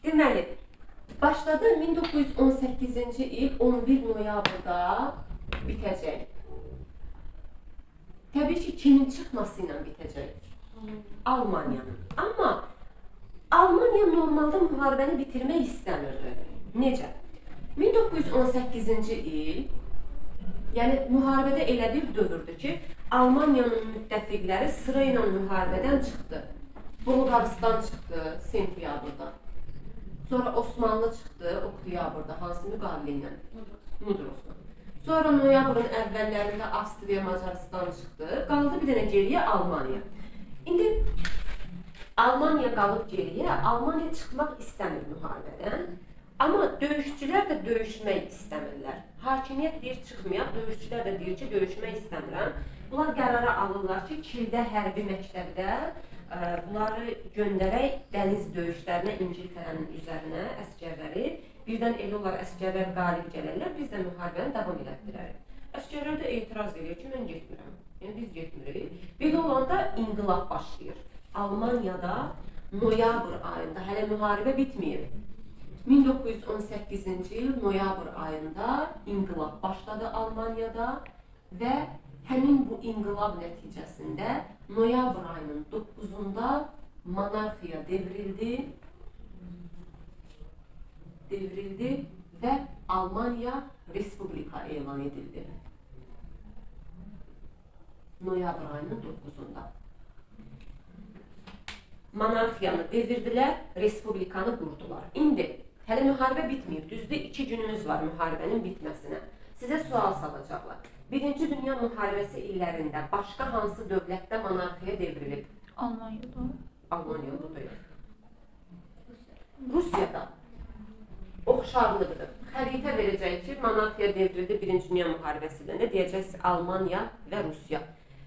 Deməli, başladı 1918-ci il 11 noyabrda bitəcək. Təbii ki, kimin çıxması ilə bitəcək? Almaniyanın. Amma Almaniya normalda müharibəni bitirmək istəmirdi. Necə? 1918-ci il, yəni müharibədə elə bir dövrdür ki, Almaniyanın müttəfiqləri sıra ilə müharibədən çıxdı. Bulqaristan çıxdı sentyabrda. Sonra Osmanlı çıxdı oktyabrda, hansı müqavilə ilə? Mudrosla. Sonra noyabrın əvvəllərində Avstriya, Macaristan çıxdı. Qaldı bir dənə geriyə Almaniya. İndi Almaniya qalıb geriyə, Almaniya çıxmaq istəmir müharibədən. Amma döyüşçülər də döyüşmək istəmirlər. Hakimiyyət deyir çıxmayaq, döyüşçülər də deyir ki, döyüşmək istəmirəm. Bunlar qərara alırlar ki, Kildə hərbi məktəbdə bunları göndərək dəniz döyüşlərinə İngiltərənin üzərinə əsgərləri. Birdən elə olar əsgərlər qalib gələrlər, biz də müharibəni davam elətdirərik. Əsgərlər də etiraz edir ki, mən getmirəm. Yəni biz getmirik. Belə olanda inqilab başlayır. Almaniyada noyabr ayında, hələ müharibə bitməyib. 1918-ci il noyabr ayında inqilab başladı Almaniyada və həmin bu inqilab nəticəsində noyabr ayının 9-unda monarxiya devrildi və Almaniya Respublika elan edildi. Noyabr ayının 9-unda. Monarxiyanı devirdilər, Respublikanı qurdular. İndi hələ müharibə bitməyib, düzdür 2 günümüz var müharibənin bitməsinə. Sizə sual salacaqlar. Birinci Dünya müharibəsi illərində başqa hansı dövlətdə monarxiya devrilib? Almaniyada. Almaniyada deyil. Rusiyada. Oxşarlıqdır. Xəritə verəcək ki, monarxiya devrildi Birinci Dünya müharibəsi illərində. Deyəcəksiniz Almaniya və Rusiya.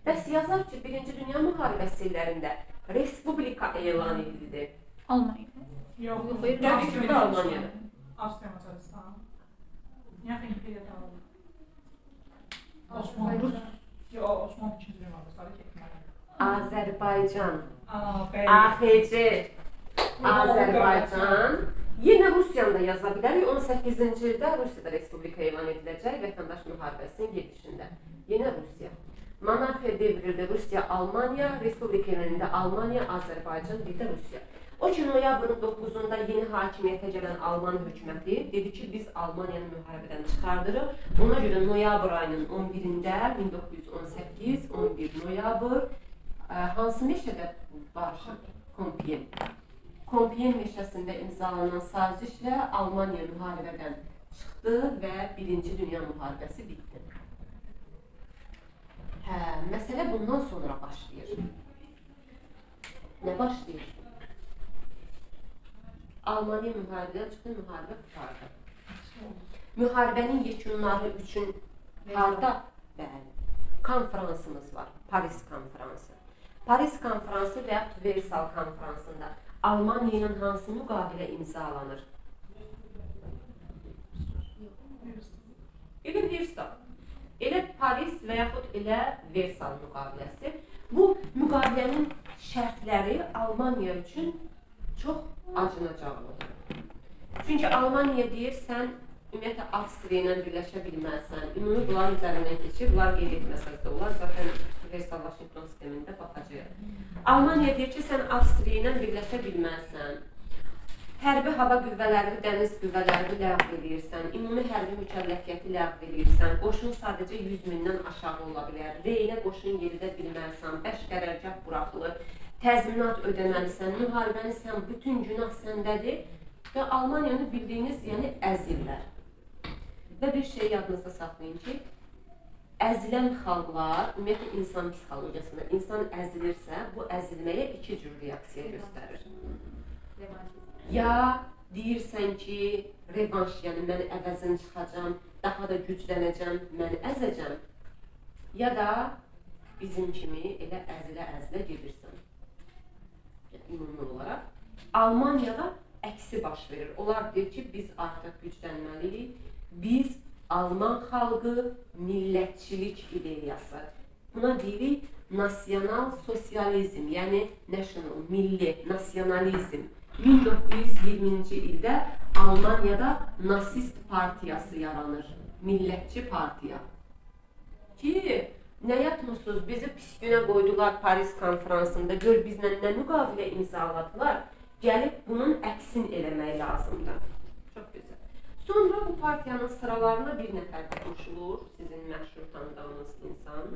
Bəs yazar ki, Birinci Dünya müharibəsi illərində Respublika elan edildi. Almaniyada. Yox, Təbii ki, Almaniyada. Avstriya, Macaristan. Yaxın imperiya dağıldı. Osmanlı. Yox, Osmanlı ikinci dünya müharibəsi getməli. Azərbaycan. Bəli. AXC. Azərbaycan. Yenə Rusiyanı da yaza bilərik. 18-ci ildə Rusiyada Respublika elan ediləcək vətəndaş müharibəsinin gedişində. Yenə Rusiya. Monarxiya devrildi Rusiya, Almaniya, Respublika elanında Almaniya, Azərbaycan, bir də Rusiya. O ki, noyabrın 9-unda yeni hakimiyyətə gələn Alman hökuməti dedi ki, biz Almaniyanı müharibədən çıxardırıq. Ona görə noyabr ayının 11-də 1918, 11 noyabr hansı meşədə barışır? Kompiyen. Kompiyen meşəsində imzalanan sazişlə Almaniya müharibədən çıxdı və Birinci Dünya müharibəsi bitdi. Məsələ bundan sonra başlayır. Nə başlayır? Almaniya müharibədən çıxdı, müharibə qutardı. Müharibənin yekunları üçün harda? Bəli. Konferansımız var, Paris konferansı. Paris konferansı və yaxud Versal konferansında Almaniya ilə hansı müqavilə imzalanır? Elə Versal. Elə Paris və yaxud elə Versal müqaviləsi. Bu müqavilənin şərtləri Almaniya üçün çox acınacaqlıdır. Çünki Almaniya deyir, sən ümumiyyətlə Avstriya ilə birləşə bilməzsən. Ümumi bunların üzərindən keçir, bunlar qeyd etməsəz də olar. Zaten Versal-Vaşinqton sistemində baxacaq. Almaniya deyir ki, sən Avstriya ilə birləşə bilməzsən. Hərbi hava qüvvələrini, dəniz qüvvələrini ləğv edirsən. Ümumi hərbi mükəlləfiyyəti ləğv edirsən. Qoşun sadəcə 100 mindən aşağı ola bilər. Reylə qoşun yeridə bilmərsən. 5 qərargah buraxılır. Təzminat ödəməlisən, müharibəni sən, bütün günah səndədir və Almaniyanı bildiyiniz, yəni əzirlər. Və bir şey yadınızda saxlayın ki, əzilən xalqlar, ümumiyyətlə insan psixologiyasında, insan əzilirsə, bu əzilməyə 2 cür reaksiya göstərir. Ya deyirsən ki, revanş, yəni mən əvəzini çıxacam, daha da güclənəcəm, məni əzəcəm, ya da bizim kimi elə əzilə-əzilə gedirsən. Ümumi olaraq. Almaniyada əksi baş verir. Onlar deyir ki, biz artıq güclənməliyik. Biz Alman xalqı millətçilik ideyası. Buna deyirik nasional sosializm, yəni national, milli, nasionalizm 1920-ci ildə Almaniyada nasist partiyası yaranır. Millətçi partiya. Ki, nə yatmısınız, bizi pis günə qoydular Paris konferansında, gör bizlə nə müqavilə imzaladılar, gəlib bunun əksin eləmək lazımdır. Çox gözəl. Sonra bu partiyanın sıralarına bir nəfər qoşulur, sizin məşhur tanıdığınız insan.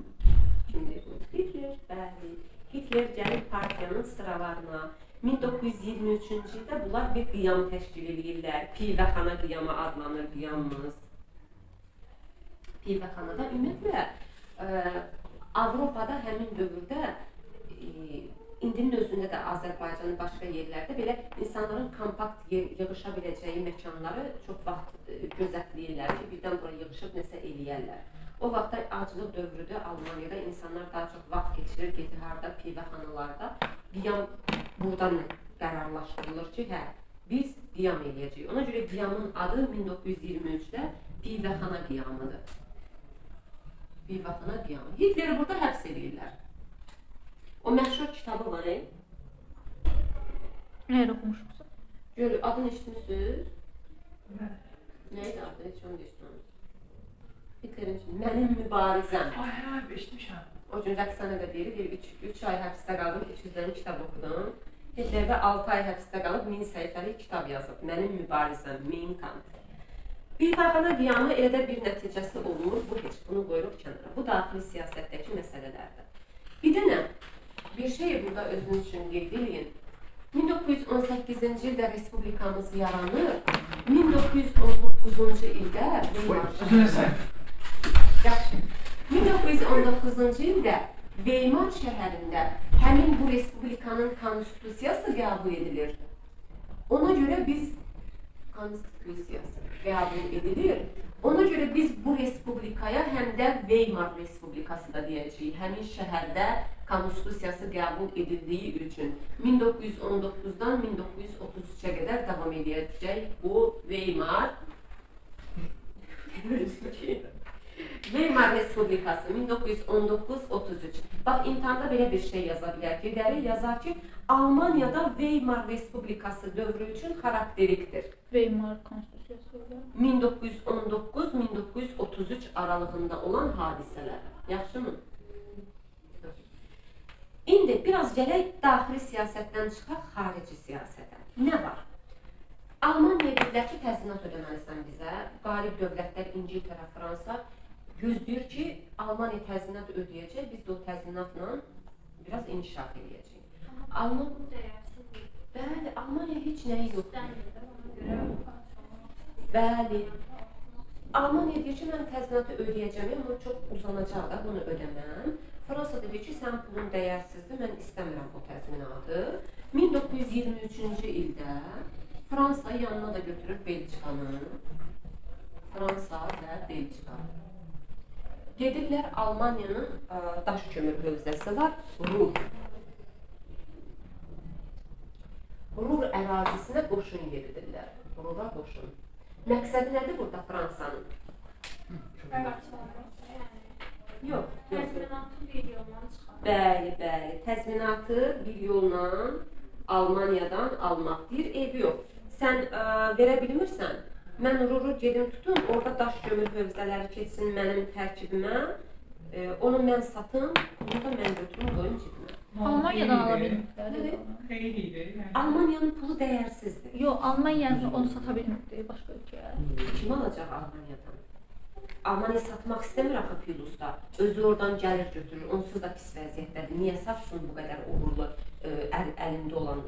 Kimdir bu? Hitler, bəli. Hitler gəlir partiyanın sıralarına. 1923-cü ildə bunlar bir qiyam təşkil edirlər. Pivəxana qiyamı adlanır qiyamımız. Pivəxanada ümumiyyətlə Avropada həmin dövrdə indinin özündə də Azərbaycanın başqa yerlərdə belə insanların kompakt yığışa biləcəyi məkanları çox vaxt gözətləyirlər ki, birdən bura yığışıb nəsə eləyərlər. O vaxtda aclıq dövrüdür Almaniyada, insanlar daha çox vaxt keçirir, getiharda, pivəxanalarda. Qiyam buradan qərarlaşdırılır ki, hə, biz qiyam eləyəcəyik. Ona görə qiyamın adı 1923-də pivəxana qiyamıdır. Pivəxana qiyamı. Hitleri burada həbs edirlər. O məşhur kitabı var, Nəyə oxumuşuqsa? Gör, adını eşitmişsiniz? Neydi adı? Heç onu da eşitməmişsiniz. Hitlerin mənim mübarizəm. Ay, hə, eşitmişəm. O gün Rəqsanə də deyir, 3 ay həbsdə qaldım, 200-dən kitab oxudum. Hitler də 6 ay həbsdə qalıb 1000 səhifəli kitab yazıb. Mənim mübarizəm, Mein Kampf. Pivəxana qiyamı elə də bir nəticəsi olmur, bu heç bunu qoyuruq kənara. Bu daxili siyasətdəki məsələlərdir. Bir dənə, bir şey burada özünüz üçün qeyd edin. 1918-ci ildə Respublikamız yaranır, 1919-cu ildə Yaxşı. 1919-cu ildə Weimar şəhərində həmin bu Respublikanın konstitusiyası qəbul edilir. Ona görə biz konstitusiyası qəbul edilir. Ona görə biz bu respublikaya həm də Weimar Respublikası da deyəcəyik. Həmin şəhərdə konstitusiyası qəbul edildiyi üçün 1919-dan 1933-ə qədər davam edəcək bu Weimar Weimar Respublikası 1919-33. Bax, imtihanda belə bir şey yaza bilər ki, dəri yazar ki, Almaniyada Weimar Respublikası dövrü üçün xarakterikdir. Weimar konstitusiyası. 1919-1933 aralığında olan hadisələr. Yaxşımı? İndi biraz gələk daxili siyasətdən çıxaq xarici siyasətə. Nə var? Almaniya dedilər ki, təzminat ödəməlisən bizə. Qalib dövlətlər İngiltərə, Fransa gözləyir ki, Almaniya təzminat ödəyəcək, biz də o təzminatla biraz inkişaf edəcəyik. Bəli, Almaniya heç nəyi yoxdur. Bəli. Almaniya deyir ki, mən təzminatı ödəyəcəm, amma çox uzanacaq da, bunu ödəməm. Fransa da deyir ki, sən pulun dəyərsizdir, mən istəmirəm bu təzminatı. 1923-cü ildə Fransa yanına da götürür Belçikanı. Fransa və Belçika. Gedirlər Almaniyanın daş kömür hövzəsi var, Ruhr. Ruhr ərazisinə qoşun yeridirlər. Ruhra qoşun. Məqsədi nədir burada Fransanın? Yox. Təzminatı bir yolla çıxar. Bəli, bəli. Təzminatı bir yolla Almaniyadan almaq. Deyir, evi yox. Sən verə bilmirsən, mən Ruhru gedim tutum, orada daş kömür hövzələri keçsin mənim tərkibimə, onu mən satım, bunu da mən götürüm, qoyum cibimə. Almaniyadan ala bilmirlər. Xeylidir. Almaniyanın pulu dəyərsizdir. Yox, Almaniya onu sata bilmirdi başqa ölkəyə. Kim alacaq Almaniyadan? Almaniya satmaq istəmir axı Pilusda. Özü oradan gəlir götürür, onsuz da pis vəziyyətdədir. Niyə satsın bu qədər uğurlu əlində olan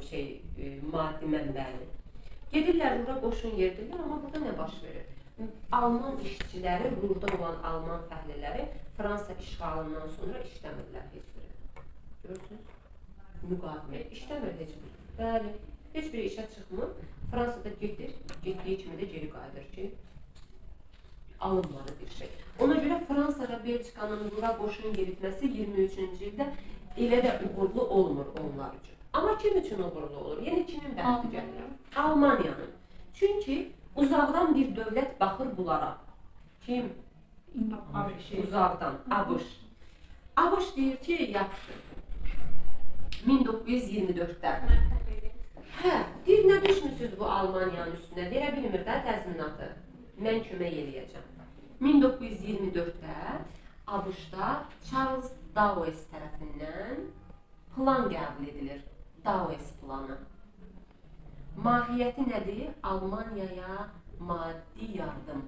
maddi mənbəni? Gedirlər, Ruhra qoşun yeridirlər, amma burada nə baş verir? Alman işçiləri, Ruhrda olan Alman fəhlələri Fransa işğalından sonra işləmirlər heç biri. Görürsünüz? Müqavimət. İşləmir heç biri. Bəli, heç biri işə çıxmır. Fransada gedir, getdiyi kimi də geri qayıdır ki, alınmalı bir şey. Ona görə Fransa və Belçikanın Ruhra qoşun yeritməsi 23-cü ildə elə də uğurlu olmur onlar üçün. Amma kim üçün uğurlu olur? Yəni kimin bəxti gəlir? Almaniyanın. Çünki uzaqdan bir dövlət baxır bunlara. Kim? Uzaqdan. ABŞ. ABŞ deyir ki, yaxşı. 1924-də. Hə, deyir nə düşünürsünüz bu Almaniyanın üstünə? Verə bilmir də təzminatı. Mən kömək eləyəcəm. 1924-də ABŞ-da Charles Dawes tərəfindən plan qəbul edilir. Dawes planı. Mahiyyəti nədir? Almaniyaya maddi yardım.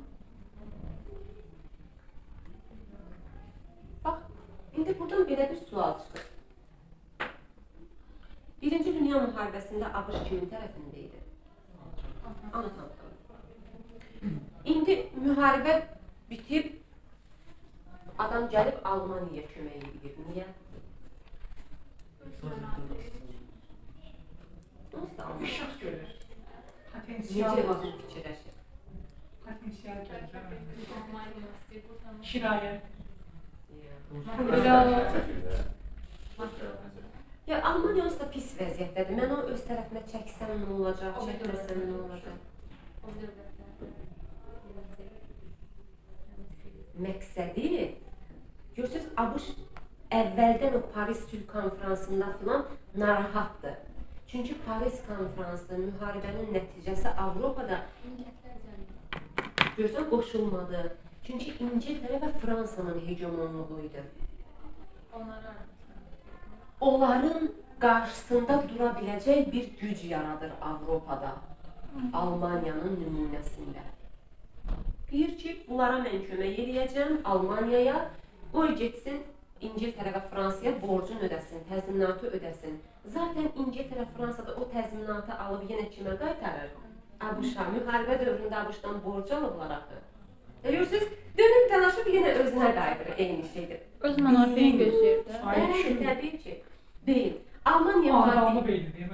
Bax, indi buradan belə bir sual çıxır. Birinci Dünya müharibəsində ABŞ kimin tərəfində idi? Antantalı. İndi müharibə bitib, adam gəlib Almaniyaya kömək edir. Niyə? Nasıl Almaniya? İşıq görür. Necə Potensial var. özün fikirləşir? Potensial gəlir. Kirayə. Ya Almaniya onsuz da pis vəziyyətdədir. Mən o öz tərəfimə çəksəm nə olacaq, çəkməsəm nə olacaq? Məqsədi, görürsünüz, ABŞ əvvəldən o Paris sülh konfransında filan narahatdır. Çünki Paris konfransı, müharibənin nəticəsi Avropada görürsən qoşulmadı. Çünki İngiltərə və Fransanın hegemonluğu idi. Onların qarşısında dura biləcək bir güc yaradır Avropada, Almaniyanın nümunəsində. Deyir ki, bunlara mən kömək eləyəcəm, Almaniyaya, qoy getsin İngiltərə və Fransaya borcun ödəsin, təzminatı ödəsin. Zaten İngiltərə, Fransada o təzminatı alıb yenə kimə qaytarır? ABŞ-a, müharibə dövründə ABŞ-dan borc alıblar axı. Görürsünüz, dönüb dalaşıb yenə özünə qayıdır, eyni şeydir. Öz mənafeyini gözləyir də. Bəli, təbii ki. Deyil. Almaniya Ağrağını maddi... beyni deyim,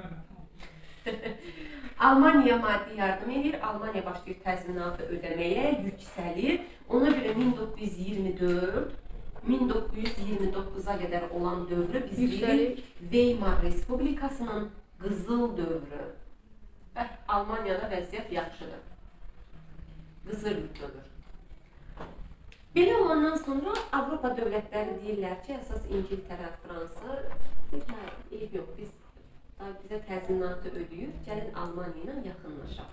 evet. Almaniya maddi yardım edir, Almaniya başlayır təzminatı ödəməyə, yüksəlir. Ona görə 1924, 1929-a qədər olan dövrü biz deyirik Weimar Respublikasının qızıl dövrü. Almaniyada vəziyyət yaxşıdır. Qızıl dövr. Belə olandan sonra Avropa dövlətləri deyirlər ki, əsas İngiltərə, Fransa, eyb yox, bizə təzminatı ödəyir, gəlin Almaniya ilə yaxınlaşaq.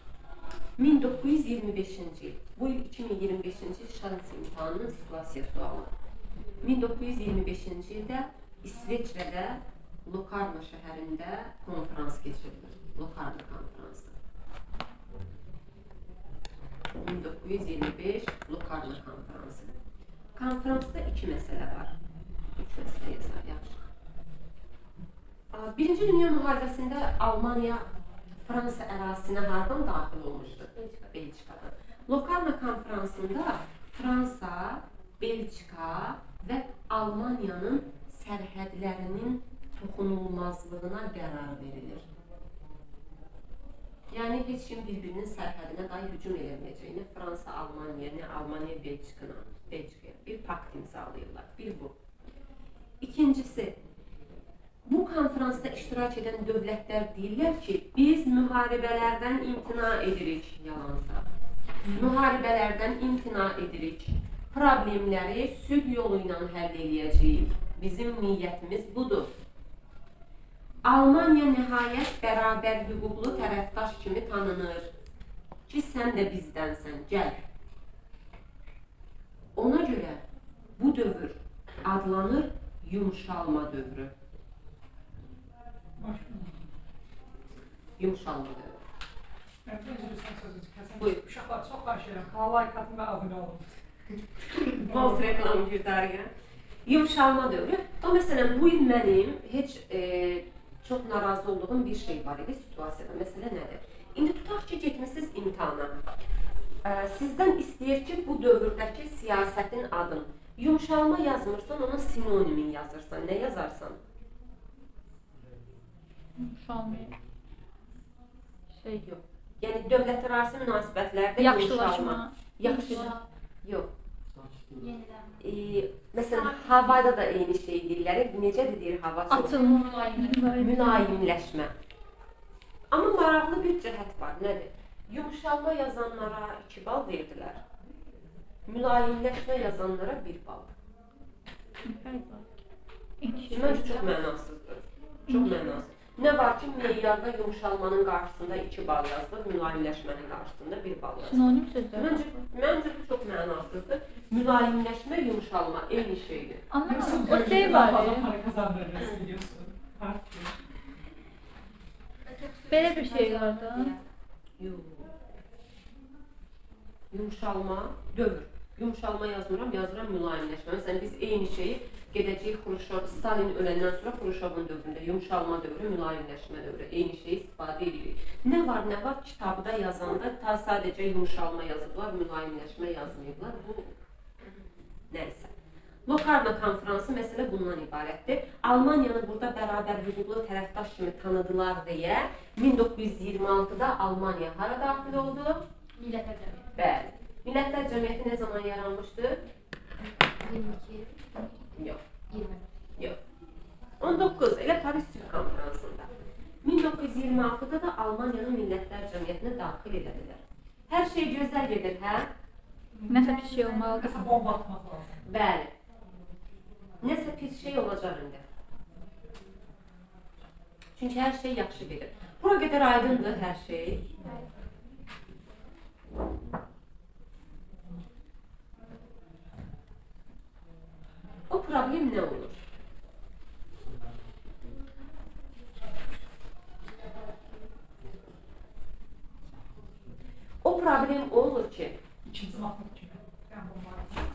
1925-ci il, bu il 2025-ci il şans imtahanının situasiya sualı. 1925-ci ildə İsveçrədə Lokarno şəhərində konferans keçirilir. Lokarno konferansı. 1925 Lokarno konferansı. Konferansda iki məsələ var. Üç məsələ yazar, yaxşı. Birinci Dünya müharibəsində Almaniya Fransa ərazisinə hardan daxil olmuşdu? Belçikadan. Lokarno konferansında Fransa, Belçika və Almaniyanın sərhədlərinin toxunulmazlığına qərar verilir. Yəni, heç kim bir-birinin sərhədinə dahi hücum eləməyəcəyini Fransa, Almaniya, nə Almaniya, Belçikaya bir pakt imzalayırlar. Bir bu. İkincisi, bu konferansda iştirak edən dövlətlər deyirlər ki, biz müharibələrdən imtina edirik, yalansa. Müharibələrdən imtina edirik. Problemləri sülh yolu ilə həll eləyəcəyik. Bizim niyyətimiz budur. Almaniya nəhayət bərabər hüquqlu tərəfdaş kimi tanınır ki, sən də bizdənsən, gəl. Ona görə bu dövr adlanır yumşalma dövrü. Yumşalma dövrü. Mən özürsən sözü kəsən. Buyur. Uşaqlar çox xahiş edirəm. Kanala like atın və abunə olun. Boz reklam güdərgə. Yumşalma dövrü. O məsələn, bu il mənim heç çox narazı olduğum bir şey var idi situasiyada. Məsələ nədir? İndi tutaq ki, getmişsiniz imtihana. Sizdən istəyir ki, bu dövrdəki siyasətin adın. Yumşalma yazmırsan, ona sinonimin yazırsan. Nə yazarsan? Yumşalmaya. Şey yox. Yəni, dövlətlərarası münasibətlərdə yaxşılaşma. Yaxşılaşma. Yox. Məsələn, havada da eyni şey deyirlər. Necə deyir hava? Atılma. Mülayimləşmə. Amma maraqlı bir cəhət var. Nədir? Yumşalma yazanlara 2 bal verdilər. Mülayimləşmə yazanlara 1 bal. Məncə çox mənasızdır. Çox mənasız. Nə var ki, meyarda yumuşalmanın qarşısında 2 bal yazılır, mülayimləşmənin qarşısında 1 bal yazılır. Sinonim sözlər. Məncə bu çox mənasızdır. Mülayimləşmə, yumuşalma eyni şeydir. Ama Yoksa o şey var. fazla para kazandırırız biliyorsun. Artık. Belə bir şey var da. Yox. Yumuşalma, dövr. Yumuşalma yazmıram, yazıram mülayimləşmə. Məsələn, biz eyni şeyi gedəcəyik Xruşov, Stalin öləndən sonra Xruşovun dövründə yumuşalma dövrü, mülayimləşmə dövrü, eyni şeyi istifadə edirik. Nə var, kitabda yazanda ta sadəcə yumuşalma yazıblar, mülayimləşmə yazmayıblar. Bu nəysə. Lokarno konfransı məsələ bundan ibarətdir. Almaniyanı burada bərabər hüquqlu tərəfdaş kimi tanıdılar deyə 1926-da Almaniya hara daxil oldu? Millətlər Cəmiyyəti. Bəli. Millətlər Cəmiyyəti nə zaman yaranmışdı? 22, Yox. 20. Yox. 19 elə Paris Sülh konfransında. 1926-da da Almaniyanın Millətlər Cəmiyyətinə daxil edildilər. Hər şey gözəl gedir, hə? Nəsə bir şey olmalıdır. Mesela bomba atmak lazım. Bəli. Nəsə pis şey olacaq indi. Çünki hər şey yaxşı gedir. Bura qədər aydındır hər şey. O problem nə olur? O problem olur ki, İkinci matematik gibi. Yani bomba atmak.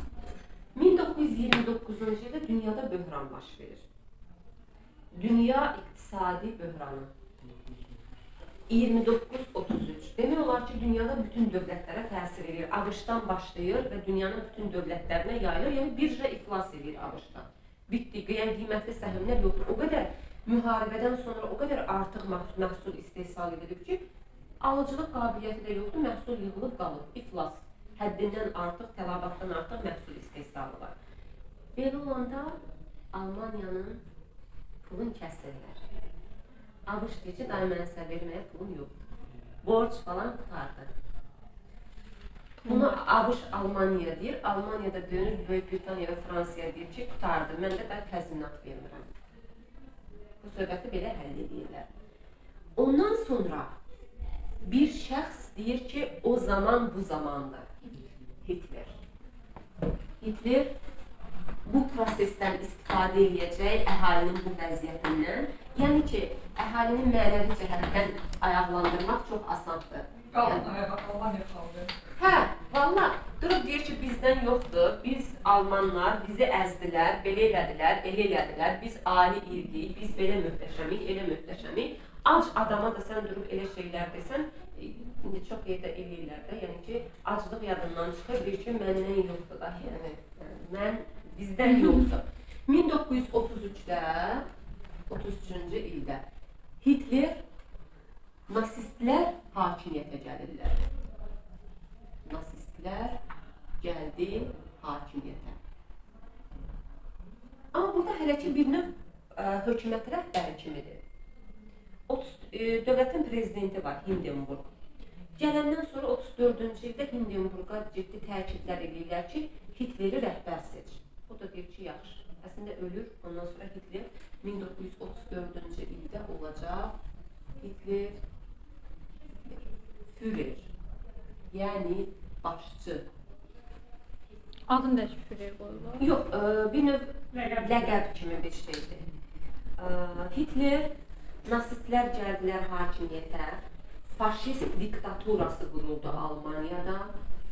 1929-cu ildə dünyada böhran baş verir. Dünya iqtisadi böhranı. 29-33. Demək olar ki, dünyada bütün dövlətlərə təsir edir. ABŞ-dan başlayır və dünyanın bütün dövlətlərinə yayılır. Yəni birja iflas edir ABŞ-dan. Bitdi, yəni qiymətli səhmlər yoxdur. O qədər müharibədən sonra o qədər artıq məhsul istehsal edilib ki, alıcılıq qabiliyyəti də yoxdur, məhsul yığılıb qalır, iflas. Həddindən artıq, tələbatdan artıq məhsul istehsalı var. Belə olanda Almaniyanın pulun kəsirlər. ABŞ deyir ki, dayı mənə sizə verməyə pulum yoxdur. Borc falan qutardı. Bunu ABŞ Almaniya deyir, Almaniya da dönür Böyük Britaniya və Fransaya deyir ki, qutardı, mən də təzminat vermirəm. Bu söhbəti belə həll edirlər. Ondan sonra bir şəxs deyir ki, o zaman bu zamandır. Hitler. Hitler bu prosesdən istifadə edəcək əhalinin bu vəziyyətindən. Yəni ki, əhalinin mənəvi cəhətdən ayaqlandırmaq çox asandır. Kalın ayağa, Almanya kaldı. Hə, valla, durub deyir ki, bizdən yoxdur, biz Almanlar bizi əzdilər, belə elədilər, elə elədilər, biz ali irqiyik, biz belə möhtəşəmik, elə möhtəşəmik. Ac adama da sən durub elə şeylər desən, indi çox yerdə eləyirlər də, yəni ki, aclıq yadından çıxır, bir ki, məndən yoxdur da, yəni, mən bizdən yoxdur. 1933-də, 33-cü ildə Hitler nasistlər hakimiyyətə gəlirlər. Nasistlər gəldi hakimiyyətə. Amma burada hələ ki bir növ hökumət rəhbəri kimidir. Dövlətin prezidenti var, Hindenburg. Gələndən sonra 34-cü ildə Hindenburqa ciddi təkidlər edirlər ki, Hitleri rəhbər seç. O da deyir ki, yaxşı. Əslində ölür, ondan sonra Hitler 1934-cü ildə olacaq. Hitler Führer, yəni başçı. Adını da Führer qoyurlar. Yox, bir növ ləqəb kimi bir şeydir. Hitler, nasistlər gəldilər hakimiyyətə, faşist diktaturası quruldu Almaniyada,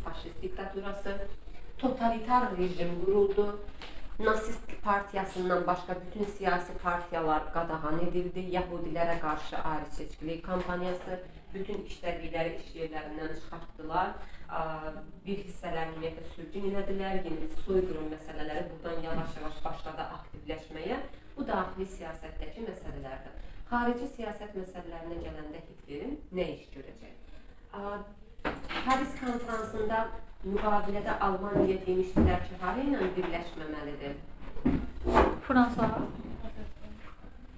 faşist diktaturası, totalitar rejim quruldu, nasist partiyasından başqa bütün siyasi partiyalar qadağan edildi, Yahudilərə qarşı ayrı-seçkilik kampaniyası, bütün işlədikləri iş yerlərindən çıxartdılar, bir hissələrini ümumiyyətlə sürgün elədilər, yeni soyqırım məsələləri buradan yavaş-yavaş başladı aktivləşməyə. Bu daxili siyasətdəki məsələlərdir. Xarici siyasət məsələlərinə gələndə Hitlerin nə iş görəcək? Paris konfransında müqavilədə Almaniya demişdilər ki, hara ilə birləşməməlidir? Fransa.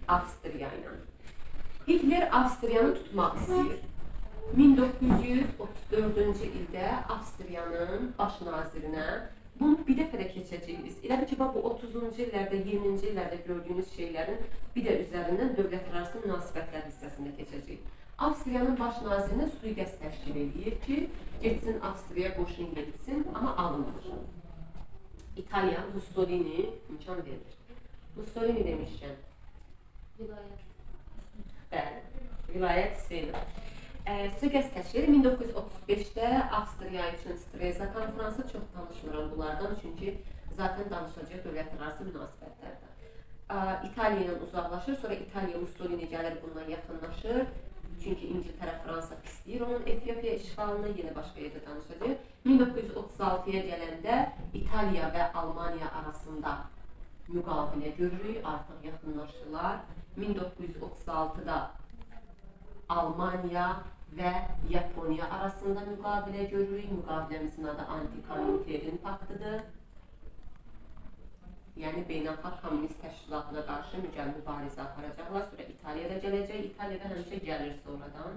Avstriya ilə. Hitler Avstriyanı tutmaq istəyir. 1934-cü ildə Avstriyanın baş nazirinə Bunu bir dəfə də keçəcəyik biz. Elə bil ki, bax, bu 30-cu illərdə, 20-ci illərdə gördüyünüz şeylərin bir də üzərindən dövlətlərarası münasibətlər hissəsində keçəcəyik. Avstriyanın baş nazirinə sui-qəsd təşkil edir ki, getsin Avstriyaya qoşun yetsin, amma alınmır. İtaliya, Mussolini imkan verir. Mussolini demişkən, Vilayət. bəli, vilayət Seyli. Sui-qəsd təşkil edir. 1935-də Avstriya üçün Streza konfransı, çox danışmıram bunlardan, çünki zaten danışılacaq dövlətlərarası münasibətlərdə. İtaliya ilə uzaqlaşır, sonra İtaliya Mussolini gəlir bundan yaxınlaşır. Çünki İngiltərə, Fransa pisləyir onun Efiopiya işğalını, yenə başqa yerdə danışacaq. 1936-ya gələndə İtaliya və Almaniya arasında müqavilə görürük, artıq yaxınlaşırlar. 1936-da Almaniya və Yaponiya arasında müqavilə görürük. Müqaviləmizin adı Anti-Komintern paktıdır. Yəni beynəlxalq kommunist təşkilatına qarşı mübarizə aparacaqlar. Sonra İtaliyada gələcək. İtaliyada həmişə gəlir sonradan.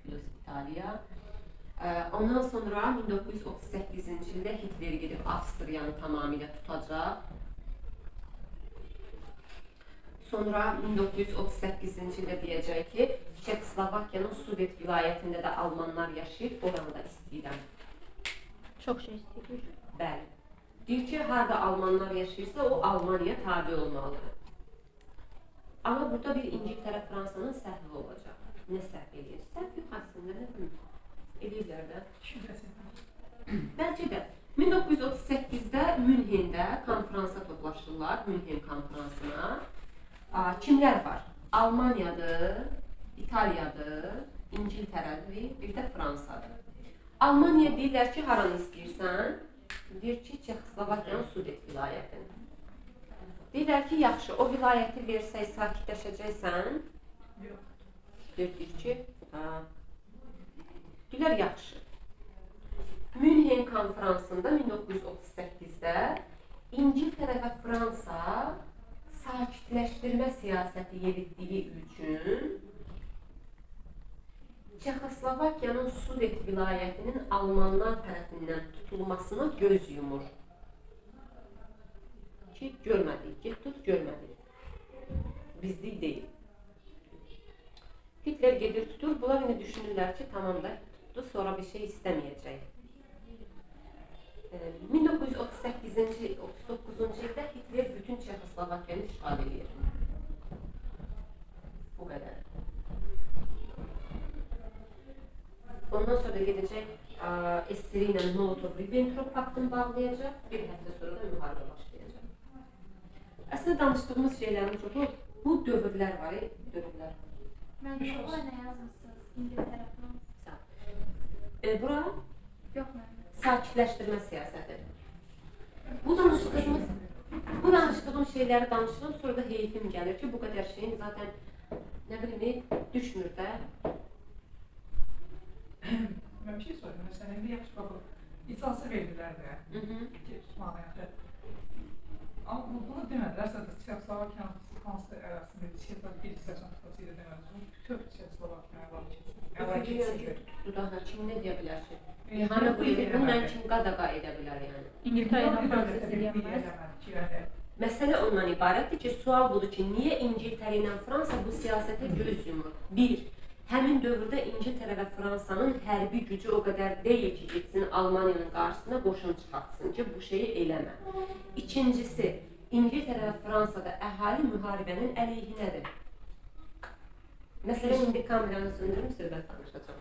Plus İtaliya. Ondan sonra 1938-ci ildə Hitler gedib Avstriyanı tamamilə tutacaq. Sonra 1938-ci ildə deyəcək ki, Çekoslovakiyanın Sudet vilayətində də Almanlar yaşayır, oranı da istəyirəm. Çox şey istəyir. Bəli. Deyir ki, harada Almanlar yaşayırsa, o Almaniya tabi olmalıdır. Amma burada bir İngiltərə, Fransanın səhvi olacaq. Nə səhv edir? Səhv yox aslında, nə bilmir? Eləyirlər də. Bəlkə də 1938-də Münhendə konfransa toplaşırlar, Münhen konfransına. Kimlər var? Almaniyadır, İtaliyadır, İngiltərədir, bir də Fransadır. Almaniya deyirlər ki, haranı istəyirsən? Deyir ki, Çexoslovakiyanın Sudet vilayətini. Deyirlər ki, yaxşı, o vilayəti versək sakitləşəcəksən? Yox. Deyir ki, deyirlər, yaxşı. Münhen konfransında 1938-də İngiltərə və Fransa sakitləşdirmə siyasəti yeritdiyi üçün Çexoslovakiyanın Sudet vilayətinin Almanlar tərəfindən tutulmasına göz yumur. Ki, görmədik, get tut, görmədik. Bizlik deyil. Hitler gedir tutur, bunlar yine düşünürlər ki, tamam da tutdu, sonra bir şey istəməyəcək. 1938-ci, 39-cu ildə Hitler bütün Çexoslovakiyanı işğal edir. Bu qədər. Ondan sonra gedəcək Esteri ilə Molotov-Ribbentrop paktını bağlayacaq, bir həftə sonra da müharibə başlayacaq. Əslində danışdığımız şeylərin çoxu bu dövrlər var, dövrlər. Mən nə yazmışsınız? İngiltərə, Fransa. Bura Yox, mən. sakitləşdirmə siyasəti. Bu danışdığım şeyləri danışıram, sonra da heyfim gəlir ki, bu qədər şeyin zaten nə bilim, düşmür də. Ben bir şey sorayım. Mesela bir yaş baba icazı verdiler de. Ki tutmağa yaxşı. Ama bunu demediler. Zaten Çexoslovakiyanın Fransa arasında bir siyasət tutasıyla demediler. Bütün Çexoslovakiyanın əlavə keçsin. Tutdu daha kim nə deyə bilər ki? Hani bundan kim qadağa edə bilər yəni? İngiltərə ilə Fransa istəyənməz. Məsələ ondan ibarətdir ki, sual budur ki, niyə İngiltərə ilə Fransa bu siyasətə göz yumur? Bir, həmin dövrdə İngiltərə və Fransanın hərbi gücü o qədər deyil ki, getsin Almaniyanın qarşısına qoşun çıxartsın ki, bu şeyi eləmə. İkincisi, İngiltərə və Fransada əhali müharibənin əleyhinədir. Məsələn, indi kameranı söndürüm, söhbət danışacağım.